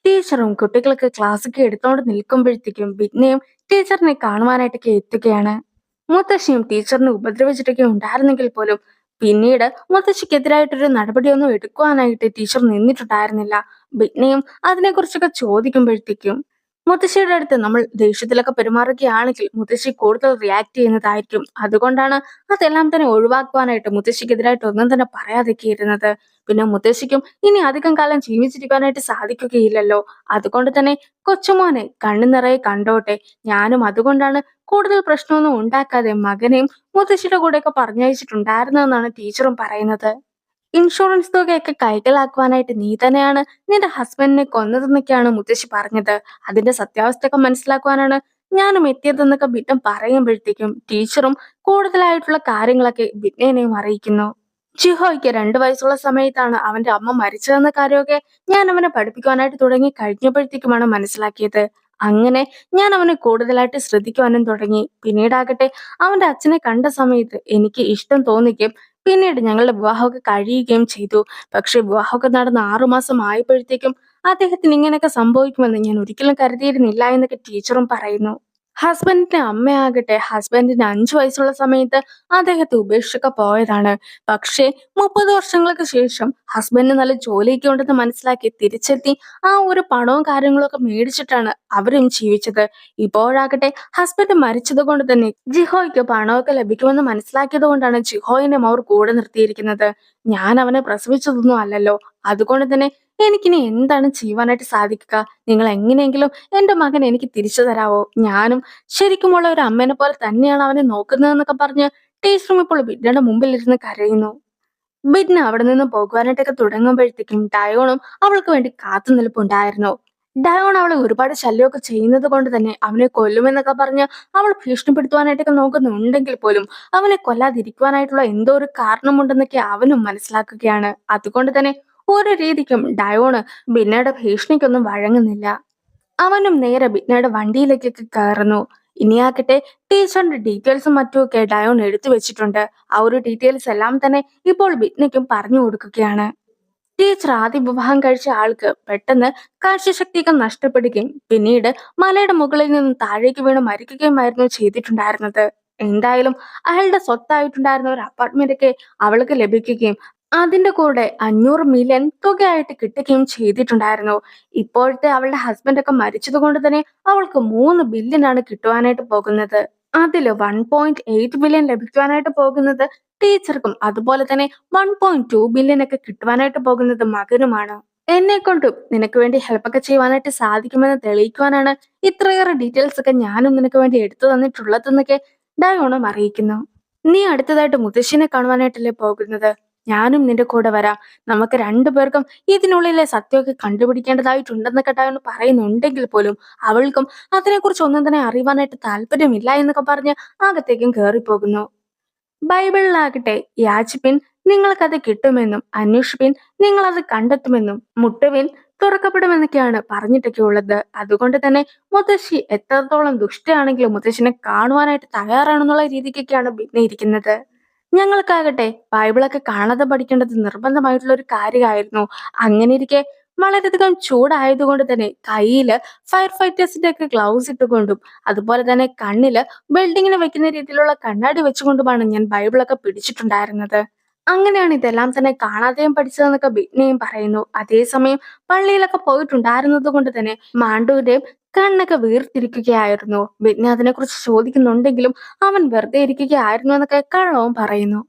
ടീച്ചറും കുട്ടികൾക്ക് ക്ലാസ്സൊക്കെ എടുത്തോണ്ട് നിൽക്കുമ്പോഴത്തേക്കും ബിഗ്നയും ടീച്ചറിനെ കാണുവാനായിട്ടൊക്കെ എത്തുകയാണ്. മുത്തശ്ശിയും ടീച്ചറിനെ ഉപദ്രവിച്ചിട്ടൊക്കെ ഉണ്ടായിരുന്നെങ്കിൽ പോലും പിന്നീട് മുത്തശ്ശിക്കെതിരായിട്ടൊരു നടപടിയൊന്നും എടുക്കുവാനായിട്ട് ടീച്ചർ നിന്നിട്ടുണ്ടായിരുന്നില്ല. ബിഗ്നയും അതിനെക്കുറിച്ചൊക്കെ ചോദിക്കുമ്പോഴത്തേക്കും മുത്തശ്ശിയുടെ അടുത്ത് നമ്മൾ ദേഷ്യത്തിലൊക്കെ പെരുമാറുകയാണെങ്കിൽ മുത്തശ്ശി കൂടുതൽ റിയാക്ട് ചെയ്യുന്നതായിരിക്കും. അതുകൊണ്ടാണ് അതെല്ലാം തന്നെ ഒഴിവാക്കുവാനായിട്ട് മുത്തശ്ശിക്കെതിരായിട്ട് ഒന്നും തന്നെ പറയാതൊക്കെ ഇരുന്നത്. പിന്നെ മുത്തശ്ശിക്കും ഇനി അധികം കാലം ജീവിച്ചിരിക്കാനായിട്ട് സാധിക്കുകയില്ലല്ലോ. അതുകൊണ്ട് തന്നെ കൊച്ചുമോനെ കണ്ണു നിറയെ കണ്ടോട്ടെ, ഞാനും അതുകൊണ്ടാണ് കൂടുതൽ പ്രശ്നമൊന്നും ഉണ്ടാക്കാതെ മകനെയും മുത്തശ്ശിയുടെ കൂടെയൊക്കെ പറഞ്ഞയച്ചിട്ടുണ്ടായിരുന്നതെന്നാണ് ടീച്ചറും പറയുന്നത്. ഇൻഷുറൻസ് തുകയൊക്കെ കൈക്കലാക്കുവാനായിട്ട് നീ തന്നെയാണ് നിന്റെ ഹസ്ബൻഡിനെ കൊന്നതെന്നൊക്കെയാണ് മുത്തശ്ശി പറഞ്ഞത്. അതിന്റെ സത്യാവസ്ഥയൊക്കെ മനസ്സിലാക്കുവാനാണ് ഞാനും എത്തിയതെന്നൊക്കെ ബിറ്റം പറയുമ്പോഴത്തേക്കും ടീച്ചറും കൂടുതലായിട്ടുള്ള കാര്യങ്ങളൊക്കെ ബിറ്റ്നേനെയും അറിയിക്കുന്നു. ജിഹോയ്ക്ക് 2 വയസ്സുള്ള സമയത്താണ് അവന്റെ അമ്മ മരിച്ചതെന്ന കാര്യമൊക്കെ ഞാൻ അവനെ പഠിപ്പിക്കുവാനായിട്ട് തുടങ്ങി കഴിഞ്ഞപ്പോഴത്തേക്കുമാണ് മനസ്സിലാക്കിയത്. അങ്ങനെ ഞാൻ അവനെ കൂടുതലായിട്ട് ശ്രദ്ധിക്കുവാനും തുടങ്ങി. പിന്നീടാകട്ടെ അവന്റെ അച്ഛനെ കണ്ട സമയത്ത് എനിക്ക് ഇഷ്ടം തോന്നിക്കുകയും പിന്നീട് ഞങ്ങളുടെ വിവാഹമൊക്കെ കഴിയുകയും ചെയ്തു. പക്ഷെ വിവാഹമൊക്കെ നടന്ന് 6 മാസം ആയപ്പോഴത്തേക്കും അദ്ദേഹത്തിന് ഇങ്ങനെയൊക്കെ സംഭവിക്കുമെന്ന് ഞാൻ ഒരിക്കലും കരുതിയിരുന്നില്ല എന്നൊക്കെ ടീച്ചറും പറയുന്നു. ഹസ്ബൻഡിന്റെ അമ്മയാകട്ടെ ഹസ്ബൻഡിന് 5 വയസ്സുള്ള സമയത്ത് അദ്ദേഹത്തെ ഉപേക്ഷിച്ചൊക്കെ പോയതാണ്. പക്ഷേ 30 വർഷങ്ങൾക്ക് ശേഷം ഹസ്ബൻഡിന് നല്ല ജോലിയൊക്കെ ഉണ്ടെന്ന് മനസ്സിലാക്കി തിരിച്ചെത്തി ആ ഒരു പണവും കാര്യങ്ങളും ഒക്കെ മേടിച്ചിട്ടാണ് അവരും ജീവിച്ചത്. ഇപ്പോഴാകട്ടെ ഹസ്ബൻഡ് മരിച്ചത് കൊണ്ട് തന്നെ ജിഹോയ്ക്ക് പണമൊക്കെ ലഭിക്കുമെന്ന് മനസ്സിലാക്കിയത് കൊണ്ടാണ് ജിഹോയിനെ അവർ കൂടെ നിർത്തിയിരിക്കുന്നത്. ഞാൻ അവനെ പ്രസവിച്ചതൊന്നും അല്ലല്ലോ. അതുകൊണ്ട് തന്നെ എനിക്കിനി എന്താണ് ചെയ്യുവാനായിട്ട് സാധിക്കുക? നിങ്ങൾ എങ്ങനെയെങ്കിലും എന്റെ മകൻ എനിക്ക് തിരിച്ചു തരാവോ? ഞാനും ശരിക്കുമുള്ള ഒരു അമ്മേനെ പോലെ തന്നെയാണ് അവനെ നോക്കുന്നതെന്നൊക്കെ പറഞ്ഞ് ടീച്ചറും ഇപ്പോൾ ബിഡ്നയുടെ മുമ്പിലിരുന്ന് കരയുന്നു. ബിഡ്ന അവിടെ നിന്ന് പോകുവാനായിട്ടൊക്കെ തുടങ്ങുമ്പോഴത്തേക്കും ഡയോണും അവൾക്ക് വേണ്ടി കാത്തു നിൽപ്പുണ്ടായിരുന്നു. ഡയോൺ അവളെ ഒരുപാട് ശല്യമൊക്കെ ചെയ്യുന്നത് കൊണ്ട് തന്നെ അവനെ കൊല്ലുമെന്നൊക്കെ പറഞ്ഞ് അവൾ ഭീഷണിപ്പെടുത്തുവാനായിട്ടൊക്കെ നോക്കുന്നുണ്ടെങ്കിൽ പോലും അവനെ കൊല്ലാതിരിക്കുവാനായിട്ടുള്ള എന്തോ ഒരു കാരണമുണ്ടെന്നൊക്കെ അവനും മനസ്സിലാക്കുകയാണ്. അതുകൊണ്ട് തന്നെ ഒരു രീതിക്കും ഡയോണ് ബിന്നയുടെ ഭീഷണിക്കൊന്നും വഴങ്ങുന്നില്ല. അവനും നേരെ ബിറ്റ്നയുടെ വണ്ടിയിലേക്കൊക്കെ കയറുന്നു. ഇനിയാകട്ടെ ടീച്ചറിന്റെ ഡീറ്റെയിൽസും മറ്റുമൊക്കെ ഡയോൺ എടുത്തു വെച്ചിട്ടുണ്ട്. ആ ഒരു ഡീറ്റെയിൽസ് എല്ലാം തന്നെ ഇപ്പോൾ ബിറ്റ്നയ്ക്കും പറഞ്ഞു കൊടുക്കുകയാണ്. ടീച്ചർ ആദ്യ വിവാഹം കഴിച്ച ആൾക്ക് പെട്ടെന്ന് കാഴ്ചശക്തിയൊക്കെ നഷ്ടപ്പെടുകയും പിന്നീട് മലയുടെ മുകളിൽ നിന്നും താഴേക്ക് വീണ് മരിക്കുകയുമായിരുന്നു ചെയ്തിട്ടുണ്ടായിരുന്നത്. എന്തായാലും അയാളുടെ സ്വത്തായിട്ടുണ്ടായിരുന്ന ഒരു അപ്പാർട്ട്മെന്റ് ഒക്കെ അവൾക്ക് ലഭിക്കുകയും അതിന്റെ കൂടെ 500 മില്യൺ തുകയായിട്ട് കിട്ടുകയും ചെയ്തിട്ടുണ്ടായിരുന്നു. ഇപ്പോഴത്തെ അവളുടെ ഹസ്ബൻഡ് ഒക്കെ മരിച്ചത് കൊണ്ട് തന്നെ അവൾക്ക് 3 ബില്യൺ ആണ് കിട്ടുവാനായിട്ട് പോകുന്നത്. അതില് 1.8 ബില്യൺ ലഭിക്കുവാനായിട്ട് പോകുന്നത് ടീച്ചർക്കും അതുപോലെ തന്നെ 1.2 ബില്യൺ ഒക്കെ കിട്ടുവാനായിട്ട് പോകുന്നത് മകനുമാണ്. എന്നെ കൊണ്ടും നിനക്ക് വേണ്ടി ഹെൽപ്പ് ഒക്കെ ചെയ്യുവാനായിട്ട് സാധിക്കുമെന്ന് തെളിയിക്കുവാനാണ് ഇത്രയേറെ ഡീറ്റെയിൽസ് ഒക്കെ ഞാനും നിനക്ക് വേണ്ടി എടുത്തു തന്നിട്ടുള്ളതെന്നൊക്കെ ഡയോണും അറിയിക്കുന്നു. നീ അടുത്തതായിട്ട് മുത്തശ്ശിനെ കാണുവാനായിട്ടല്ലേ പോകുന്നത്? ഞാനും നിന്റെ കൂടെ വരാം. നമുക്ക് രണ്ടുപേർക്കും ഇതിനുള്ളിലെ സത്യമൊക്കെ കണ്ടുപിടിക്കേണ്ടതായിട്ടുണ്ടെന്നൊക്കെ ഡയോൺ പറയുന്നുണ്ടെങ്കിൽ പോലും അവൾക്കും അതിനെക്കുറിച്ച് ഒന്നും തന്നെ അറിയുവാനായിട്ട് താല്പര്യമില്ല എന്നൊക്കെ പറഞ്ഞ് അകത്തേക്കും കയറിപ്പോകുന്നു. ബൈബിളിലാകട്ടെ യാചിപ്പിൻ നിങ്ങൾക്കത് കിട്ടുമെന്നും അന്വേഷിപ്പിൻ നിങ്ങൾ അത് കണ്ടെത്തുമെന്നും മുട്ടുവിൻ തുറക്കപ്പെടുമെന്നൊക്കെയാണ് പറഞ്ഞിട്ടൊക്കെ ഉള്ളത്. അതുകൊണ്ട് തന്നെ മുത്തശ്ശി എത്രത്തോളം ദുഷ്ടയാണെങ്കിലും മുത്തശ്ശിനെ കാണുവാനായിട്ട് തയ്യാറാണെന്നുള്ള രീതിക്കൊക്കെയാണ് പിന്നെ ഇരിക്കുന്നത്. ഞങ്ങൾക്കാകട്ടെ ബൈബിളൊക്കെ കാണാതെ പഠിക്കേണ്ടത് നിർബന്ധമായിട്ടുള്ള ഒരു കാര്യമായിരുന്നു. അങ്ങനെ ഇരിക്കെ വളരെയധികം ചൂടായതുകൊണ്ട് തന്നെ കയ്യില് ഫയർ ഫൈറ്റേഴ്സിന്റെ ഒക്കെ ഗ്ലൗസ് ഇട്ടുകൊണ്ടും അതുപോലെ തന്നെ കണ്ണില് ബിൽഡിങ്ങിന് വെക്കുന്ന രീതിയിലുള്ള കണ്ണാടി വെച്ചുകൊണ്ടുമാണ് ഞാൻ ബൈബിളൊക്കെ പിടിച്ചിട്ടുണ്ടായിരുന്നത്. അങ്ങനെയാണ് ഇതെല്ലാം തന്നെ കാണാതെയും പഠിച്ചതെന്നൊക്കെ ബിഗ്നയും പറയുന്നു. അതേസമയം പള്ളിയിലൊക്കെ പോയിട്ടുണ്ടായിരുന്നത് കൊണ്ട് തന്നെ മാണ്ടുവിന്റെയും കണ്ണൊക്കെ വീർത്തിരിക്കുകയായിരുന്നു. ബിഗ്ന അതിനെക്കുറിച്ച് ചോദിക്കുന്നുണ്ടെങ്കിലും അവൻ വെറുതെ ഇരിക്കുകയായിരുന്നു എന്നൊക്കെ കള്ളവും പറയുന്നു.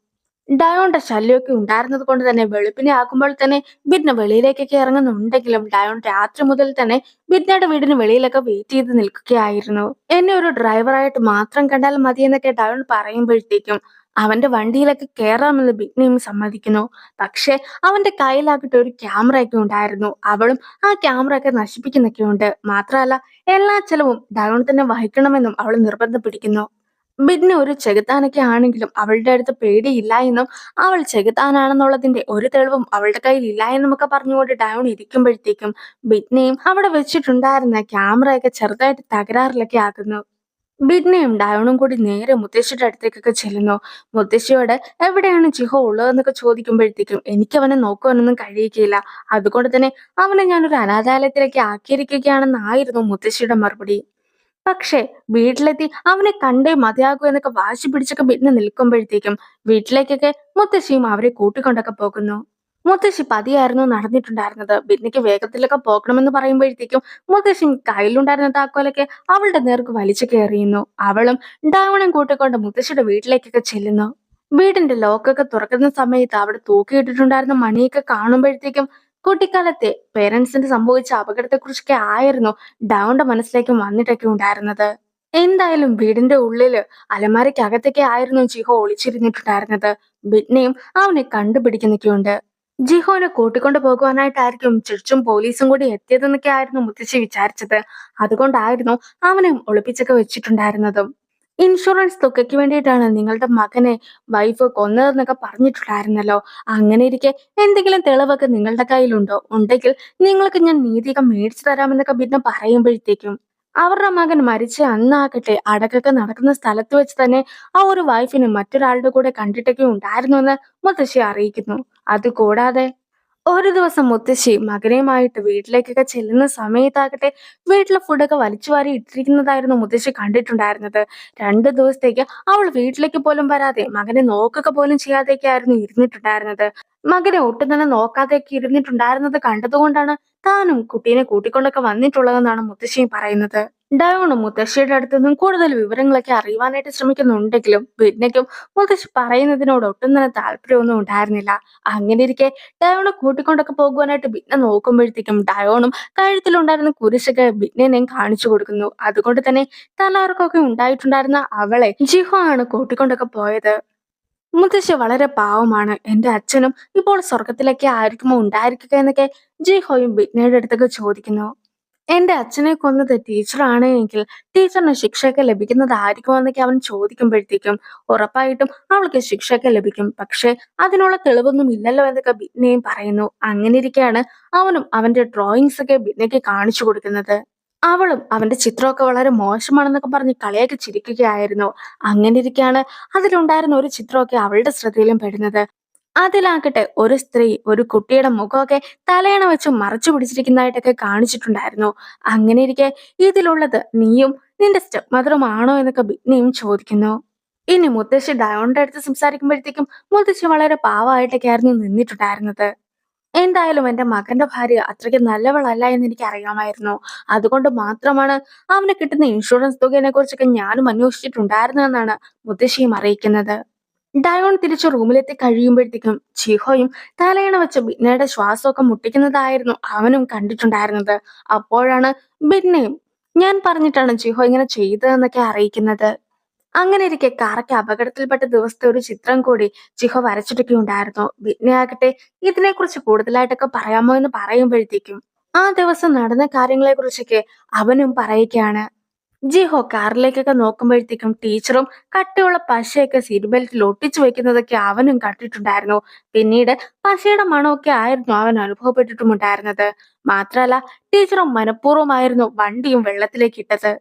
ഡയോന്റെ ശല്യമൊക്കെ ഉണ്ടായിരുന്നത് കൊണ്ട് തന്നെ വെളുപ്പിനെ ആക്കുമ്പോൾ തന്നെ ബിഡ്ന വെളിയിലേക്കൊക്കെ ഇറങ്ങുന്നുണ്ടെങ്കിലും ഡയോൺ രാത്രി മുതൽ തന്നെ ബിഡ്നയുടെ വീടിന് വെളിയിലൊക്കെ വെയിറ്റ് ചെയ്ത് നിൽക്കുകയായിരുന്നു. എന്നെ ഒരു ഡ്രൈവറായിട്ട് മാത്രം കണ്ടാൽ മതിയെന്നൊക്കെ ഡയോൺ പറയുമ്പോഴത്തേക്കും അവന്റെ വണ്ടിയിലൊക്കെ കയറാമെന്ന് ബിഗ്നയും സമ്മതിക്കുന്നു. പക്ഷെ അവന്റെ കയ്യിലാകട്ടെ ഒരു ക്യാമറയൊക്കെ ഉണ്ടായിരുന്നു. അവളും ആ ക്യാമറ ഒക്കെ നശിപ്പിക്കുന്നൊക്കെ ഉണ്ട്. മാത്രമല്ല എല്ലാ ചെലവും ഡയോൺ തന്നെ വഹിക്കണമെന്നും അവൾ നിർബന്ധം പിടിക്കുന്നു. ബിഗ്ന ഒരു ചെകുത്താനൊക്കെ ആണെങ്കിലും അവളുടെ അടുത്ത് പേടിയില്ല എന്നും അവൾ ചെകുത്താനാണെന്നുള്ളതിന്റെ ഒരു തെളിവും അവളുടെ കയ്യിൽ ഇല്ല എന്നുമൊക്കെ പറഞ്ഞുകൊണ്ട് ഡയോൺ ഇരിക്കുമ്പോഴത്തേക്കും ബിഗ്നയും അവിടെ വെച്ചിട്ടുണ്ടായിരുന്ന ക്യാമറയൊക്കെ ചെറുതായിട്ട് തകരാറിലൊക്കെ ആകുന്നു. ബിഡ്നയും ഡയോണും കൂടി നേരെ മുത്തശ്ശിയുടെ അടുത്തേക്കൊക്കെ ചെല്ലുന്നു. മുത്തശ്ശിയോട് എവിടെയാണ് ജിഹോ ഉള്ളതെന്നൊക്കെ ചോദിക്കുമ്പോഴത്തേക്കും എനിക്ക് അവനെ നോക്കുവാനൊന്നും കഴിയുകയില്ല. അതുകൊണ്ട് തന്നെ അവനെ ഞാനൊരു അനാഥാലയത്തിലേക്ക് ആക്കിയിരിക്കുകയാണെന്നായിരുന്നു മുത്തശ്ശിയുടെ മറുപടി. പക്ഷേ വീട്ടിലെത്തി അവനെ കണ്ടേ മതിയാകൂ എന്നൊക്കെ വാശി പിടിച്ചൊക്കെ ബിഡ്ന നിൽക്കുമ്പോഴത്തേക്കും വീട്ടിലേക്കൊക്കെ മുത്തശ്ശിയും അവരെ കൂട്ടിക്കൊണ്ടൊക്കെ പോകുന്നു. മുത്തശ്ശി പതിയായിരുന്നു നടന്നിട്ടുണ്ടായിരുന്നത്. ബിന്നിക്ക് വേഗത്തിലൊക്കെ പോകണമെന്ന് പറയുമ്പോഴത്തേക്കും മുത്തശ്ശി കയ്യിലുണ്ടായിരുന്ന താക്കോലൊക്കെ അവളുടെ നേർക്ക് വലിച്ചു കയറിയുന്നു. അവളും ഡാവണും കൂട്ടിക്കൊണ്ട് മുത്തശ്ശിയുടെ വീട്ടിലേക്കൊക്കെ ചെല്ലുന്നു. വീടിന്റെ ലോക്കൊക്കെ തുറക്കുന്ന സമയത്ത് അവിടെ തൂക്കിയിട്ടിട്ടുണ്ടായിരുന്ന മണിയൊക്കെ കാണുമ്പോഴത്തേക്കും കുട്ടിക്കാലത്തെ പേരൻസിന് സംഭവിച്ച അപകടത്തെക്കുറിച്ചൊക്കെ ആയിരുന്നു ഡൗണിന്റെ മനസ്സിലേക്ക് വന്നിട്ടൊക്കെ ഉണ്ടായിരുന്നത്. എന്തായാലും വീടിന്റെ ഉള്ളില് അലമാരയ്ക്കകത്തൊക്കെ ആയിരുന്നു ജിഹോ ഒളിച്ചിരുന്നിട്ടുണ്ടായിരുന്നത്. ബിഡ്നയും അവനെ കണ്ടുപിടിക്കുന്നൊക്കെയുണ്ട്. ജിഹോനെ കൂട്ടിക്കൊണ്ടു പോകുവാനായിട്ടായിരിക്കും ചുറ്റും പോലീസും കൂടി എത്തിയതെന്നൊക്കെ ആയിരുന്നു മുത്തശ്ശി വിചാരിച്ചത്. അതുകൊണ്ടായിരുന്നു അവനെ ഒളിപ്പിച്ചൊക്കെ വെച്ചിട്ടുണ്ടായിരുന്നതും. ഇൻഷുറൻസ് തുകയ്ക്ക് വേണ്ടിയിട്ടാണ് നിങ്ങളുടെ മകനെ വൈഫ് കൊന്നതെന്നൊക്കെ പറഞ്ഞിട്ടുണ്ടായിരുന്നല്ലോ. അങ്ങനെ ഇരിക്കെ എന്തെങ്കിലും തെളിവൊക്കെ നിങ്ങളുടെ കയ്യിലുണ്ടോ? ഉണ്ടെങ്കിൽ നിങ്ങൾക്ക് ഞാൻ നീതിയൊക്കെ മേടിച്ചു തരാമെന്നൊക്കെ പിന്നെ പറയുമ്പോഴത്തേക്കും അവരുടെ മകൻ മരിച്ച അന്നാകട്ടെ അടക്കൊക്കെ നടക്കുന്ന സ്ഥലത്ത് വെച്ച് തന്നെ ആ ഒരു വൈഫിനെ മറ്റൊരാളുടെ കൂടെ കണ്ടിട്ടൊക്കെ ഉണ്ടായിരുന്നുവെന്ന് മുത്തശ്ശി അറിയിക്കുന്നു. അതുകൂടാതെ ഒരു ദിവസം മുത്തശ്ശി മകനെയുമായിട്ട് വീട്ടിലേക്കൊക്കെ ചെല്ലുന്ന സമയത്താകട്ടെ വീട്ടിലെ ഫുഡൊക്കെ വലിച്ചു വാരി ഇട്ടിരിക്കുന്നതായിരുന്നു മുത്തശ്ശി കണ്ടിട്ടുണ്ടായിരുന്നത്. 2 ദിവസത്തേക്ക് അവൾ വീട്ടിലേക്ക് പോലും വരാതെ മകനെ നോക്കുക പോലും ചെയ്യാതെയൊക്കെയായിരുന്നു ഇരുന്നിട്ടുണ്ടായിരുന്നത്. മകനെ ഒട്ടും തന്നെ നോക്കാതെയൊക്കെ ഇരുന്നിട്ടുണ്ടായിരുന്നത് കണ്ടതുകൊണ്ടാണ് താനും കുട്ടീനെ കൂട്ടിക്കൊണ്ടൊക്കെ വന്നിട്ടുള്ളതെന്നാണ് മുത്തശ്ശിയും പറയുന്നത്. ഡയോണും മുത്തശ്ശിയുടെ അടുത്ത് നിന്നും കൂടുതൽ വിവരങ്ങളൊക്കെ അറിയുവാനായിട്ട് ശ്രമിക്കുന്നുണ്ടെങ്കിലും ബിഡ്നയ്ക്കും മുത്തശ്ശി പറയുന്നതിനോട് ഒട്ടും തന്നെ താല്പര്യമൊന്നും ഉണ്ടായിരുന്നില്ല. അങ്ങനെ ഇരിക്കെ ഡയോണെ കൂട്ടിക്കൊണ്ടൊക്കെ പോകുവാനായിട്ട് ബിഡ്ന നോക്കുമ്പോഴത്തേക്കും ഡയോണും കഴുത്തിലുണ്ടായിരുന്ന കുരിശൊക്കെ ബിഡ്നനെയും കാണിച്ചു കൊടുക്കുന്നു. അതുകൊണ്ട് തന്നെ തലകറക്കമൊക്കെ ഉണ്ടായിട്ടുണ്ടായിരുന്ന അവളെ ജിഹോ ആണ് കൂട്ടിക്കൊണ്ടൊക്കെ പോയത്. മുത്തശ്ശി വളരെ പാവമാണ്. എന്റെ അച്ഛനും ഇപ്പോൾ സ്വർഗത്തിലൊക്കെ ആയിരിക്കുമോ ഉണ്ടായിരിക്കുക എന്നൊക്കെ ജിഹോയും ബിഡ്നയുടെ അടുത്തൊക്കെ ചോദിക്കുന്നു. എന്റെ അച്ഛനെ കൊന്നത് ടീച്ചറാണ് എങ്കിൽ ടീച്ചറിന് ശിക്ഷയൊക്കെ ലഭിക്കുന്നതായിരിക്കുമോ എന്നൊക്കെ അവൻ ചോദിക്കുമ്പോഴത്തേക്കും ഉറപ്പായിട്ടും അവൾക്ക് ശിക്ഷയൊക്കെ ലഭിക്കും. പക്ഷെ അതിനുള്ള തെളിവൊന്നും ഇല്ലല്ലോ എന്നൊക്കെ ബിഡ്നയും പറയുന്നു. അങ്ങനെ ഇരിക്കെയാണ് അവനും അവന്റെ ഡ്രോയിങ്സ് ഒക്കെ ബിഡ്നയ്ക്ക് കാണിച്ചു കൊടുക്കുന്നത്. അവളും അവന്റെ ചിത്രമൊക്കെ വളരെ മോശമാണെന്നൊക്കെ പറഞ്ഞ് കളിയാക്കി ചിരിക്കുകയായിരുന്നു. അങ്ങനെ ഇരിക്കെയാണ് അതിലുണ്ടായിരുന്ന ഒരു ചിത്രമൊക്കെ അവളുടെ ശ്രദ്ധയിലും പെടുന്നത്. അതിലാകട്ടെ ഒരു സ്ത്രീ ഒരു കുട്ടിയുടെ മുഖമൊക്കെ തലയണ വെച്ച് മറച്ചു പിടിച്ചിരിക്കുന്നതായിട്ടൊക്കെ കാണിച്ചിട്ടുണ്ടായിരുന്നു. അങ്ങനെ ഇരിക്കെ ഇതിലുള്ളത് നീയും നിന്റെ സ്റ്റെപ്പ് മദറുമാണോ എന്നൊക്കെ ബിഗ്നിയും ചോദിക്കുന്നു. ഇനി മുത്തശ്ശി ഡയോണിന്റെ അടുത്ത് സംസാരിക്കുമ്പോഴത്തേക്കും മുത്തശ്ശി വളരെ പാവമായിട്ടൊക്കെയായിരുന്നു നിന്നിട്ടുണ്ടായിരുന്നത്. എന്തായാലും എന്റെ മകന്റെ ഭാര്യ അത്രയ്ക്ക് നല്ലവളല്ല എന്ന് എനിക്ക് അറിയാമായിരുന്നു. അതുകൊണ്ട് മാത്രമാണ് അവന് കിട്ടുന്ന ഇൻഷുറൻസ് തുകയെ കുറിച്ചൊക്കെ ഞാനും അന്വേഷിച്ചിട്ടുണ്ടായിരുന്നതെന്നാണ് മുത്തശ്ശിയും അറിയിക്കുന്നത്. ഡയോൺ തിരിച്ച് റൂമിലെത്തി കഴിയുമ്പോഴത്തേക്കും ചിഹോയും തലയണ വെച്ച് ബിന്നയുടെ ശ്വാസമൊക്കെ മുട്ടിക്കുന്നതായിരുന്നു അവനും കണ്ടിട്ടുണ്ടായിരുന്നത്. അപ്പോഴാണ് ബിന്നയും ഞാൻ പറഞ്ഞിട്ടാണ് ചിഹോ ഇങ്ങനെ ചെയ്തതെന്നൊക്കെ അറിയിക്കുന്നത്. അങ്ങനെ ഇരിക്കെ കാറൊക്കെ അപകടത്തിൽപ്പെട്ട ദിവസത്തെ ഒരു ചിത്രം കൂടി ചിഹോ വരച്ചിട്ടൊക്കെ ഉണ്ടായിരുന്നു. ബിന്നയാകട്ടെ ഇതിനെക്കുറിച്ച് കൂടുതലായിട്ടൊക്കെ പറയാമോ എന്ന് പറയുമ്പോഴത്തേക്കും ആ ദിവസം നടന്ന കാര്യങ്ങളെ കുറിച്ചൊക്കെ അവനും പറയുകയാണ്. ജിഹോ കാറിലേക്കൊക്കെ നോക്കുമ്പോഴത്തേക്കും ടീച്ചറും കട്ടിയുള്ള പശയൊക്കെ സീറ്റ് ബെൽറ്റിൽ ഒട്ടിച്ചു വെക്കുന്നതൊക്കെ അവനും കണ്ടിട്ടുണ്ടായിരുന്നു. പിന്നീട് പശയുടെ മണമൊക്കെ ആയിരുന്നു അവൻ അനുഭവപ്പെട്ടിട്ടുമുണ്ടായിരുന്നത്. മാത്രല്ല ടീച്ചറും മനഃപൂർവ്വമായിരുന്നു വണ്ടിയും വെള്ളത്തിലേക്ക് ഇട്ടത്.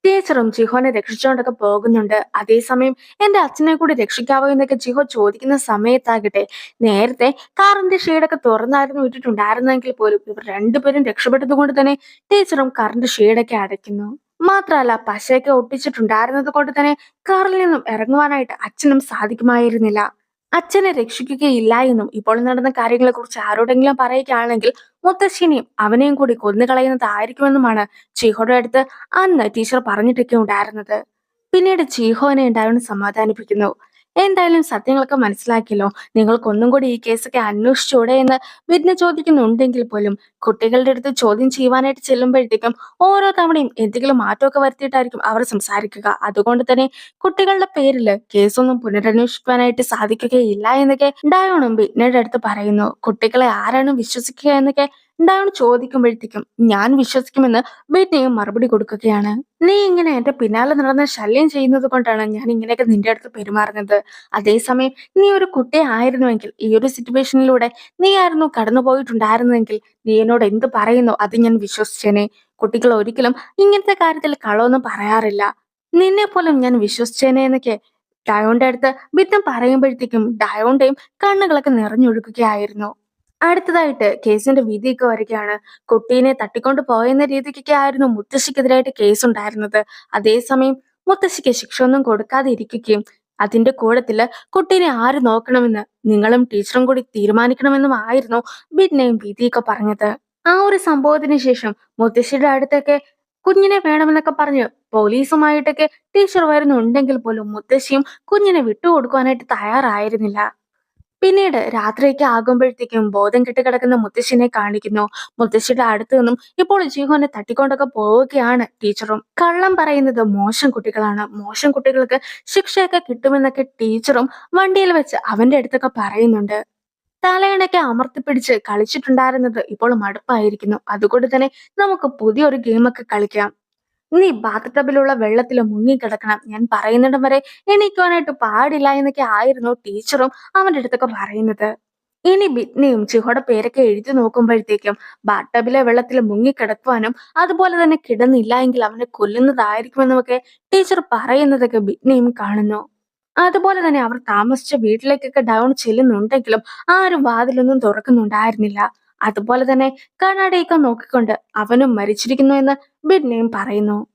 ടീച്ചറും ജിഹോനെ രക്ഷിച്ചുകൊണ്ടൊക്കെ പോകുന്നുണ്ട്. അതേസമയം എന്റെ അച്ഛനെ കൂടി രക്ഷിക്കാവോ എന്നൊക്കെ ജിഹോ ചോദിക്കുന്ന സമയത്താകട്ടെ നേരത്തെ കാറിന്റെ ഷെയ്ഡൊക്കെ തുറന്നായിരുന്നു ഇട്ടിട്ടുണ്ടായിരുന്നെങ്കിൽ പോലും ഇവർ രണ്ടുപേരും രക്ഷപ്പെട്ടത് കൊണ്ട് തന്നെ ടീച്ചറും കാറിന്റെ ഷെയ്ഡൊക്കെ അടയ്ക്കുന്നു. മാത്രല്ല പശയൊക്കെ ഒട്ടിച്ചിട്ടുണ്ടായിരുന്നത് കൊണ്ട് തന്നെ കാറിൽ നിന്നും ഇറങ്ങുവാനായിട്ട് അച്ഛനും സാധിക്കുമായിരുന്നില്ല. അച്ഛനെ രക്ഷിക്കുകയില്ല എന്നും ഇപ്പോൾ നടന്ന കാര്യങ്ങളെ കുറിച്ച് ആരോടെങ്കിലും പറയുകയാണെങ്കിൽ മുത്തശ്ശിനെയും അവനെയും കൂടി കൊന്നുകളയുന്നതായിരിക്കുമെന്നുമാണ് ചീഹോയുടെ അടുത്ത് അന്ന് ടീച്ചർ പറഞ്ഞിട്ടൊക്കെ ഉണ്ടായിരുന്നത്. പിന്നീട് ചീഹോനെ ഉണ്ടാവുന്ന സമാധാനിപ്പിക്കുന്നു. എന്തായാലും സത്യങ്ങളൊക്കെ മനസ്സിലാക്കിയല്ലോ, നിങ്ങൾക്കൊന്നും കൂടി ഈ കേസൊക്കെ അന്വേഷിച്ചൂടെ എന്ന് വിഘ്ന ചോദിക്കുന്നുണ്ടെങ്കിൽ പോലും കുട്ടികളുടെ അടുത്ത് ചോദ്യം ചെയ്യുവാനായിട്ട് ചെല്ലുമ്പോഴത്തേക്കും ഓരോ തവണയും എന്തെങ്കിലും മാറ്റമൊക്കെ വരുത്തിയിട്ടായിരിക്കും അവർ സംസാരിക്കുക. അതുകൊണ്ട് തന്നെ കുട്ടികളുടെ പേരില് കേസൊന്നും പുനരന്വേഷിക്കുവാനായിട്ട് സാധിക്കുകയില്ല എന്നൊക്കെ ഡയോണും വിഘ്നയുടെ അടുത്ത് പറയുന്നു. കുട്ടികളെ ആരാണ് വിശ്വസിക്കുക എന്നൊക്കെ ഡയോൺ ചോദിക്കുമ്പോഴത്തേക്കും ഞാൻ വിശ്വസിക്കുമെന്ന് വിഘ്നയും മറുപടി കൊടുക്കുകയാണ്. നീ ഇങ്ങനെ എന്റെ പിന്നാലെ നടന്ന് ശല്യം ചെയ്യുന്നത് കൊണ്ടാണ് ഞാൻ ഇങ്ങനെയൊക്കെ നിന്റെ അടുത്ത് പെരുമാറുന്നത്. അതേസമയം നീ ഒരു കുട്ടി ആയിരുന്നുവെങ്കിൽ ഈ ഒരു സിറ്റുവേഷനിലൂടെ നീ ആയിരുന്നു കടന്നു പോയിട്ടുണ്ടായിരുന്നെങ്കിൽ നീ എന്നോട് എന്ത് പറയുന്നോ അത് ഞാൻ വിശ്വസിച്ചേനെ. കുട്ടികൾ ഒരിക്കലും ഇങ്ങനത്തെ കാര്യത്തിൽ കളവൊന്നും പറയാറില്ല. നിന്നെ പോലും ഞാൻ വിശ്വസിച്ചേനെ എന്നൊക്കെ ഡയോന്റെ അടുത്ത് ബിന്നം പറയുമ്പോഴത്തേക്കും ഡയോന്റെയും കണ്ണുകളൊക്കെ നിറഞ്ഞൊഴുകുകയായിരുന്നു. അടുത്തതായിട്ട് കേസിന്റെ വിധിയൊക്കെ വരികയാണ്. കുട്ടീനെ തട്ടിക്കൊണ്ട് പോയെന്ന രീതിക്കൊക്കെ ആയിരുന്നു മുത്തശ്ശിക്കെതിരായിട്ട് കേസ് ഉണ്ടായിരുന്നത്. അതേസമയം മുത്തശ്ശിക്ക് ശിക്ഷ ഒന്നും കൊടുക്കാതെ ഇരിക്കുകയും അതിന്റെ കൂട്ടത്തില് കുട്ടീനെ ആര് നോക്കണമെന്ന് നിങ്ങളും ടീച്ചറും കൂടി തീരുമാനിക്കണമെന്നും ആയിരുന്നു ബിന്നെയും വിധിയൊക്കെ പറഞ്ഞത്. ആ ഒരു സംഭവത്തിന് ശേഷം മുത്തശ്ശിയുടെ അടുത്തൊക്കെ കുഞ്ഞിനെ വേണമെന്നൊക്കെ പറഞ്ഞ് പോലീസുമായിട്ടൊക്കെ ടീച്ചർ വരുന്നുണ്ടെങ്കിൽ പോലും മുത്തശ്ശിയും കുഞ്ഞിനെ വിട്ടുകൊടുക്കുവാനായിട്ട് തയ്യാറായിരുന്നില്ല. പിന്നീട് രാത്രിയൊക്കെ ആകുമ്പോഴത്തേക്കും ബോധം കെട്ട് കിടക്കുന്ന മുത്തശ്ശിനെ കാണിക്കുന്നു. മുത്തശ്ശിയുടെ അടുത്ത് നിന്നും ഇപ്പോൾ ജീവനെ തട്ടിക്കൊണ്ടൊക്കെ പോവുകയാണ് ടീച്ചറും. കള്ളം പറയുന്നത് മോശം കുട്ടികളാണ്, മോശം കുട്ടികൾക്ക് ശിക്ഷയൊക്കെ കിട്ടുമെന്നൊക്കെ ടീച്ചറും വണ്ടിയിൽ വെച്ച് അവന്റെ അടുത്തൊക്കെ പറയുന്നുണ്ട്. തലയണയ്ക്ക് അമർത്തിപ്പിടിച്ച് കളിച്ചിട്ടുണ്ടായിരുന്നത് ഇപ്പോൾ മടുപ്പായിരിക്കുന്നു. അതുകൊണ്ട് തന്നെ നമുക്ക് പുതിയൊരു ഗെയിമൊക്കെ കളിക്കാം. നീ ബാത്ത് ടബിലുള്ള വെള്ളത്തിൽ മുങ്ങിക്കിടക്കണം. ഞാൻ പറയുന്നിടം വരെ എണീക്കുവാനായിട്ട് പാടില്ല എന്നൊക്കെ ആയിരുന്നു ടീച്ചറും അവന്റെ അടുത്തൊക്കെ പറയുന്നത്. ഇനി ബിറ്റ്നിയും ചിഹോയുടെ പേരൊക്കെ എഴുതി നോക്കുമ്പോഴത്തേക്കും ബാത്ത് ടബിലെ വെള്ളത്തിൽ മുങ്ങിക്കിടക്കുവാനും അതുപോലെ തന്നെ കിടന്നില്ല എങ്കിൽ അവനെ കൊല്ലുന്നതായിരിക്കുമെന്നുമൊക്കെ ടീച്ചർ പറയുന്നതൊക്കെ ബിറ്റ്നിയും കാണുന്നു. അതുപോലെ തന്നെ അവർ താമസിച്ച വീട്ടിലേക്കൊക്കെ ഡൗൺ ചെല്ലുന്നുണ്ടെങ്കിലും ആരും വാതിലൊന്നും തുറക്കുന്നുണ്ടായിരുന്നില്ല. അതുപോലെ തന്നെ കണ്ണാടിയൊക്കെ നോക്കിക്കൊണ്ട് അവനും മരിച്ചിരിക്കുന്നു എന്ന് ബിറ്റ്നിയും പറയുന്നു.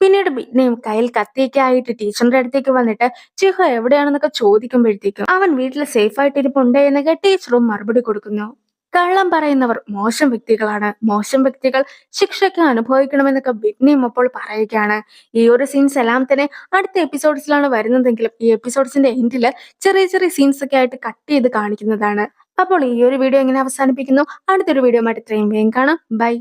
പിന്നീട് ബിറ്റ്നിയും കയ്യിൽ കത്തിയൊക്കെ ആയിട്ട് ടീച്ചറിന്റെ അടുത്തേക്ക് വന്നിട്ട് ചിഹ എവിടെയാണെന്നൊക്കെ ചോദിക്കുമ്പോഴത്തേക്കും അവൻ വീട്ടിൽ സേഫ് ആയിട്ട് ഇരിപ്പുണ്ട് എന്നൊക്കെ ടീച്ചറും മറുപടി കൊടുക്കുന്നു. കള്ളം പറയുന്നവർ മോശം വ്യക്തികളാണ്, മോശം വ്യക്തികൾ ശിക്ഷയ്ക്ക് അനുഭവിക്കണമെന്നൊക്കെ ബിറ്റ്നിയും അപ്പോൾ പറയുകയാണ്. ഈ ഒരു സീൻസ് എല്ലാം തന്നെ അടുത്ത എപ്പിസോഡ്സിലാണ് വരുന്നതെങ്കിലും ഈ എപ്പിസോഡ്സിന്റെ എൻഡില് ചെറിയ ചെറിയ സീൻസ് ഒക്കെ ആയിട്ട് കട്ട് ചെയ്ത് കാണിക്കുന്നതാണ്. അപ്പോൾ ഈ ഒരു വീഡിയോ എങ്ങനെ അവസാനിപ്പിക്കുന്നു? അടുത്തൊരു വീഡിയോ ആയിട്ട് ഇത്രയും വേഗം കാണാം. ബൈ.